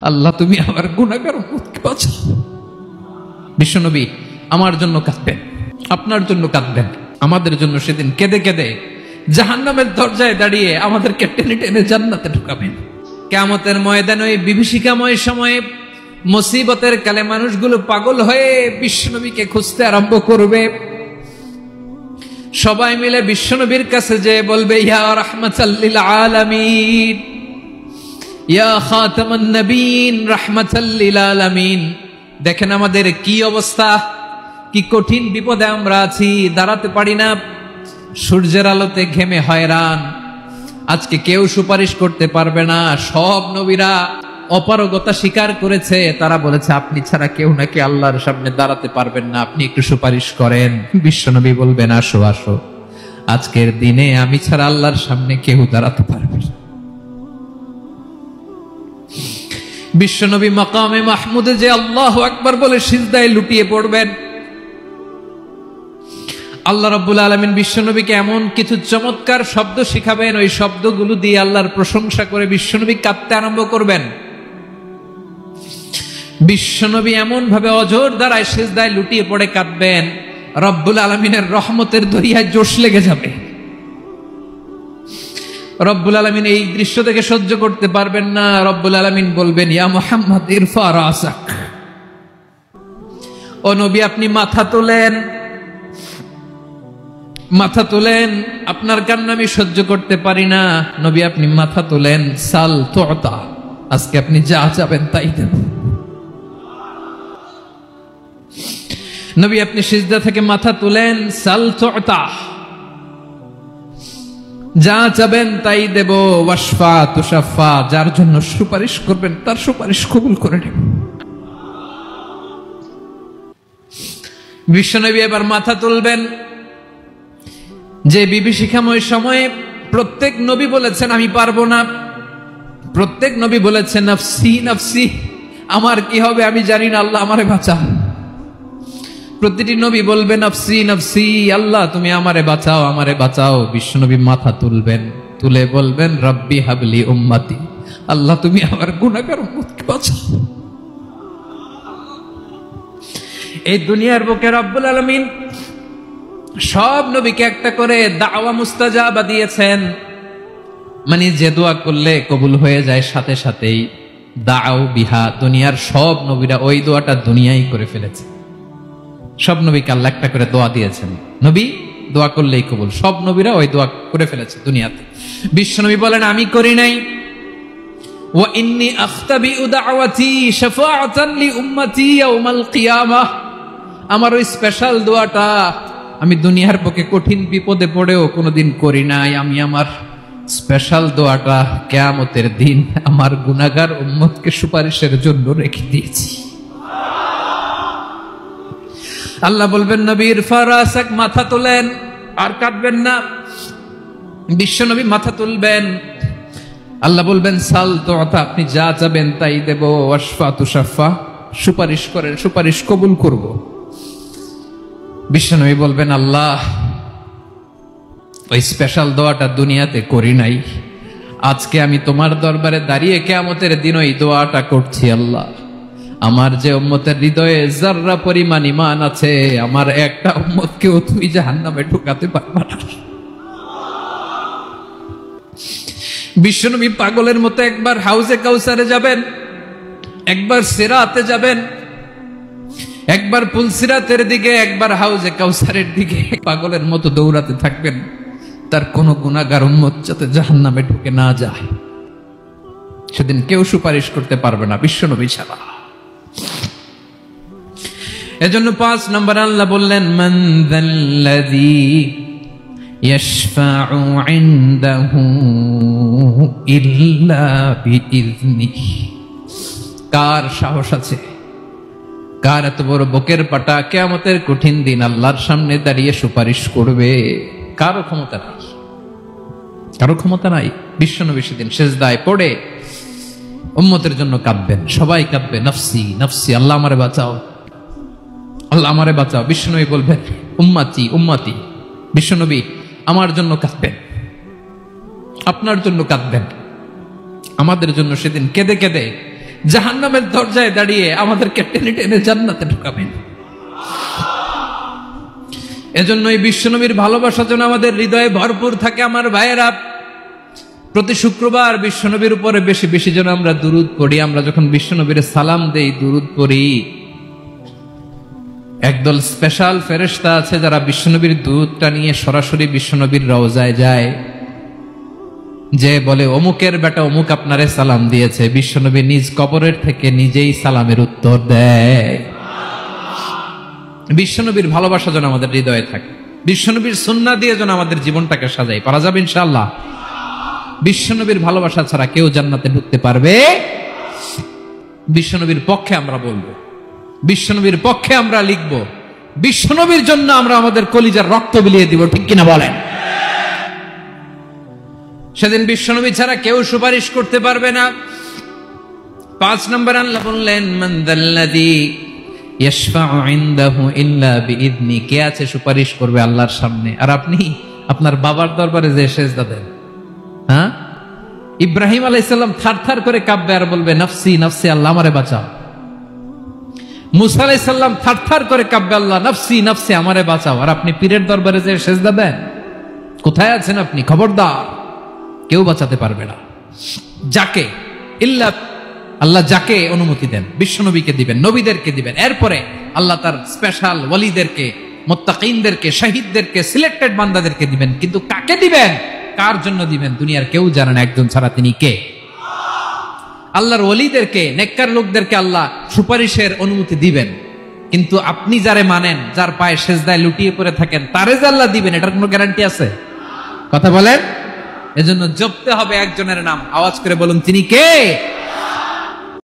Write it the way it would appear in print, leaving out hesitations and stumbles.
আল্লাহ তুমি আমার গুনাহগার উম্মতকে বাঁচাও। বিশ্বনবী আমার জন্য কাঁদবেন, আপনার জন্য কাঁদবেন, আমাদের জন্য সেদিন কেঁদে কেঁদে জাহান্নামের দরজায় দাঁড়িয়ে আমাদেরকে টেনে টেনে জান্নাতে ঢুকাবেন। কিয়ামতের ময়দানে ওই বিভীষিকাময় সময়ে মুসিবতের কালে মানুষগুলো পাগল হয়ে বিশ্বনবীকে খুঁজতে আরম্ভ করবে। সবাই মিলে বিশ্বনবীর কাছে যে বলবে, ইয়া রাহমাতাল লিল আলামিন, ইয়া খাতামান নবীন, রাহমাতাল লিল আলামিন। দেখেন আমাদের কি অবস্থা, কি কঠিন বিপদে আমরা আছি, দাঁড়াতে পারি না, সূর্যের আলোতে ঘেমে হয়রান। আজকে কেউ সুপারিশ করতে পারবে না। সব নবীরা অপারগতা স্বীকার করেছে, তারা বলেছে আপনি ছাড়া কেউ নাকি আল্লাহর সামনে দাঁড়াতে পারবেন না, আপনি একটু সুপারিশ করেন। বিশ্বনবী বলবেন, আসো আসো, আজকের দিনে আমি ছাড়া আল্লাহর সামনে কেউ দাঁড়াতে পারবে না। বিশ্বনবী মাকামে মাহমুদে যে আল্লাহু আকবার বলে সিজদায় লুটিয়ে পড়বেন। আল্লাহ রাব্বুল আলামিন বিশ্বনবীকে এমন কিছু চমৎকার শব্দ শিখাবেন, ওই শব্দগুলো দিয়ে আল্লাহর প্রশংসা করে বিশ্বনবী কাঁদতে আরম্ভ করবেন। বিশ্বনবী এমন ভাবে অজর দ্বারায় সিজদায় লুটিয়ে পড়ে কাঁদবেন, রব্বুল আলামিনের রহমতের দরিয়ায় জোশ লেগে যাবে। রব্বুল আলামিন এই দৃশ্য থেকে সহ্য করতে পারবেন না। রব্বুল আলামিন বলবেন, ইয়া মুহাম্মদ ইরফা রাসাক, ও নবী আপনি মাথা তোলেন, মাথা তোলেন, আপনার কান্না আমি সহ্য করতে পারি না। নবী আপনি মাথা তোলেন, সাল তুতা, আজকে আপনি যা চাবেন তাই দেব। নবী আপনি সিজদা থেকে মাথা তুলেন, সাল তুতা, যা চাবেন তাই দেব। ওয়াশফা তুশাফা, যার জন্য সুপারিশ করবেন তার সুপারিশ কবুল করে নেব। বিশ্বনবী এবার মাথা তুলবেন। যে বিভীষিকাময় সময়ে প্রত্যেক নবী বলেছেন আমি পারবো না, প্রত্যেক নবী বলেছেন নফসি নফসি, আমার কি হবে আমি জানি না, আল্লাহ আমারে বাঁচাও। প্রতিটি নবী বলবে নফসি নফসি, আল্লাহ তুমি আমারে বাঁচাও, আমারে বাঁচাও। বিশ্বনবী মাথা তুলবেন, তুলে বলবেন রব্বি হাবলি উম্মতি, আল্লাহ তুমি আমার গুনাহগার উম্মতকে বাঁচাও। এই দুনিয়ার বুকে রব্বুল আলামিন সব নবীকে একটা করে দাওয়া মুস্তাজাবা দিয়েছেন, মানে যে দোয়া করলে কবুল হয়ে যায় সাথে সাথেই। দাও বিহা, দুনিয়ার সব নবীরা ওই দোয়াটা দুনিয়ায় করে ফেলেছে। সব নবীকে আল্লাহ একটা করে দোয়া দিয়েছেন, নবী দোয়া করলেই কবুল। সব নবীরা ওই দোয়া করে ফেলেছে দুনিয়াতে। বিশ্বনবী বলেন আমি করি নাই। ওয়া ইন্নী আখতাবিউ দাওয়াতি শাফাআতান লি উম্মতি ইয়াউমাল কিয়ামাহ, আমার ওই স্পেশাল দোয়াটা আমি দুনিয়ার পক্ষে কঠিন বিপদে পড়েও কোনোদিন করি নাই। আমি আমার স্পেশাল দোয়াটা কিয়ামতের দিন আমার গুনাহগার উম্মতকে সুপারিশের জন্য রেখে দিয়েছি। আল্লাহ বলবেন নবীর ফারাসাক, মাথা তোলেন, আর কাটবেন না। বিশ্বনবী মাথা তুলবেন, আল্লাহ বলবেন সাল তুতা, আপনি যা চাবেন তাই দেব। ওয়াশফা তুশাফা, সুপারিশ করেন, সুপারিশ কবুল করব। বিশ্বনবী বলবেন আল্লাহ ওই স্পেশাল দোয়াটা দুনিয়াতে করি নাই, আজকে আমি তোমার দরবারে দাঁড়িয়ে কিয়ামতের দিন ওই দোয়াটা করছি। আল্লাহ আমার যে উম্মতের হৃদয়ে যাররা পরিমাণ ঈমান আছে, আমার একটা উম্মতকেও তুই জাহান্নামে ঢুকাতে পারবা না। বিশ্বনবী পাগলের মতো একবার হাউজে কাউসারে যাবেন, একবার সিরাতে যাবেন, একবার পুলসিরাতের দিকে, একবার হাউজে কাউসারের দিকে, পাগলের মতো দৌড়াতে থাকবেন, তার কোন গুনাহগার উম্মত যাতে জাহান্নামে ঢুকে না যায়। সেদিন কেউ সুপারিশ করতে পারবে না বিশ্বনবী ছাড়া। এজন্য 5 নম্বর আল্লাহ বললেন মান যাল্লাযী ইয়াশফাউ ইনদাহু ইল্লা বিইযনিহি, কার সাহস আছে, কার এত বড় বুকের পাটা কিয়ামতের কঠিন দিন আল্লাহর সামনে দাঁড়িয়ে সুপারিশ করবে? কারো ক্ষমতা নাই, কারো ক্ষমতা নাই। বিশ্বনবী সেদিন সিজদায় পড়ে উম্মতের জন্য কাঁদবেন, সবাই কাঁদবে নফসি নফসি, আল্লাহ আমারে বাঁচাও, আল্লাহ আমারে বাঁচাও। বিশ্বনবী বলবেন উম্মতি উম্মতি। বিশ্বনবী আমার জন্য কাঁদবেন, আপনার জন্য কাঁদবেন, আমাদের জন্য সেদিন কেঁদে কেঁদে জাহান্নামের দরজায় দাঁড়িয়ে আমাদেরকে টেনে টেনে জান্নাতে ঢুকাবেন। এজন্য এই বিশ্বনবীর ভালোবাসা যেন আমাদের হৃদয়ে ভরপুর থাকে। আমার ভাইয়েরা, প্রতি শুক্রবার বিশ্বনবীর উপরে বেশি বেশি যেন আমরা দুরূদ পড়ি। আমরা যখন বিশ্বনবীর সালাম দেই, দুরূদ পড়ি, একদল স্পেশাল ফেরেশতা আছে যারা বিশ্বনবীর দুধটা নিয়ে সরাসরি বিশ্বনবীর রওজায় যায়, যে বলে অমুকের বেটা অমুক আপনারে সালাম দিয়েছে। বিশ্বনবী নিজ কবরের থেকে নিজেই সালামের উত্তর দেয়। বিশ্বনবীর ভালোবাসা যেন আমাদের হৃদয়ে থাকে। বিশ্বনবীর সুন্নাহ দিয়ে যেন আমাদের জীবনটাকে সাজাই। পারা যাবে ইনশাআল্লাহ। বিশ্বনবীর ভালোবাসা ছাড়া কেউ জান্নাতে ঢুকতে পারবে। বিশ্বনবীর পক্ষে আমরা বলবো, বিশ্বনবীর পক্ষে আমরা লিখব, বিশ্বনবীর জন্য আমরা আমাদের কলিজার রক্ত বিলিয়ে দিব। ঠিক কিনা বলেন? সেদিন বিশ্বনবী ছাড়া কেউ সুপারিশ করতে পারবে না। 5 নম্বর আল্লাহ বললেন, মান যাল্লাযী ইয়াশফাউ ইনদাহু ইল্লা বিইذনি। কে আছে সুপারিশ করবে আল্লাহর সামনে? আর আপনি আপনার বাবার দরবারে যে সেজদা দেন, হ্যাঁ, ইব্রাহিম আলাইহিস সালাম থারথার করে কাঁপবে আর বলবে নফসি নফসি, আল্লাহ আমারে বাঁচাও। মুসা আলাইহিস সালাম থারথার করে কাঁপবে, আল্লাহ নফসি নফসি, আমারে বাঁচাও। আর আপনি পীরের দরবারে যে সেজদা দেন, কোথায় আছেন আপনি? খবরদার, কেউ বাঁচাতে পারবে না। যাকে ইল্লা আল্লাহ যাকে অনুমতি দেন, বিশ্বনবীকে দিবেন, নবীদেরকে দিবেন। এরপরে আল্লাহ তার স্পেশাল ওয়ালিদেরকে, মুত্তাকিনদেরকে, শহীদদেরকে, সিলেক্টেড বান্দাদেরকে দিবেন। কিন্তু কাকে দিবেন, কার জন্য দিবেন, দুনিয়ার কেউ জানে না একজন ছাড়া। তিনি কে? আল্লাহর ওয়ালিদেরকে, নেককার লোকদেরকে আল্লাহ সুপারিশের অনুমতি দিবেন। কিন্তু আপনি যারে মানেন, যার পায়ে সেজদায় লুটিয়ে পড়ে থাকেন, তারে যে আল্লাহ দিবেন, এটার কোনো গ্যারান্টি আছে? কথা বলেন। এজন্য জপতে হবে একজনের নাম। আওয়াজ করে বলুন, তিনি কে?